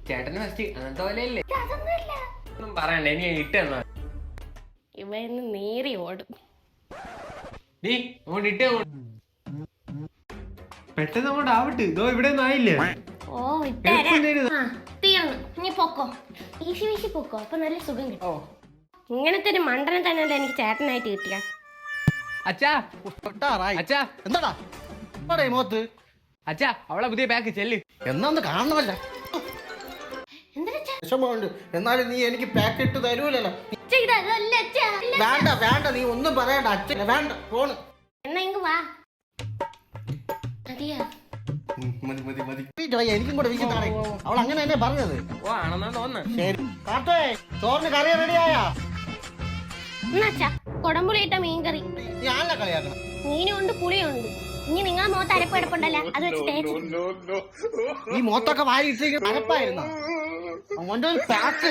ചേട്ടന് ഫസ്റ്റ് അങ്ങനത്തെ പോലെയല്ലേ? ഒന്നും പറയണ്ട, ഇനി ഇട്ട് തന്നാ ഇവന്ന് നേറി ഓടും. നീ അങ്ങോട്ട് ഇട്ടേ, പെട്ടെന്ന് അങ്ങോട്ട് ആവട്ടെ. ഇതോ ഇവിടെ ഒന്നും ആയില്ലേ? ഓ തീർന്നു, നീ പൊക്കോ, വീശി വീശി പൊക്കോ, അപ്പൊ നല്ല സുഖം കിട്ടും. ഇങ്ങനത്തെ ഒരു മണ്ടനെ തന്നെയല്ലേ എനിക്ക് ചേട്ടനായിട്ട് കിട്ടിയ. അച്ഛാ അച്ഛാ എന്താടാ മുഖത്ത്? അച്ഛാ അവളെ പുതിയ ബാഗ് ചെല്ല്. എന്നാന്ന് കാണണമല്ല, വിഷമമുണ്ട്. എന്നാലും നീ എനിക്ക് പാക്ക് ഇട്ട് തരൂലല്ലോ. വേണ്ട വേണ്ട, നീ ഒന്നും പറയണ്ട. അച്ഛൻ വേണ്ട, ഫോണ് എന്നാ ഇങ്ങ് വാ. മതിയാ? മതി മതി മതി. എനിക്കും കൂടെ വീശിട്ടാണ് അവൾ അങ്ങനെ തന്നെ പറഞ്ഞത്. ഓ ആണെന്നാ തോന്നുന്നു. ശരി കാട്ടേ, ചോറിന് കറി റെഡിയായാ? എന്നാച്ചാ കൊടമ്പുളിയിട്ട മീൻകറി. ഞാനല്ല കളിയാക്കണം. മീനുണ്ട് പുളിയുണ്ട്. ഇനി നിങ്ങളെ മുഖത്ത് അരപ്പ് കിടപ്പുണ്ടല്ലോ, അത് വെച്ച് തേച്ച്. ഈ മുഖത്തൊക്കെ വാരി ഇട്ടിരിക്കുന്ന അരപ്പായിരുന്നോ? അവന്റെ ഒരു പാക്ക്.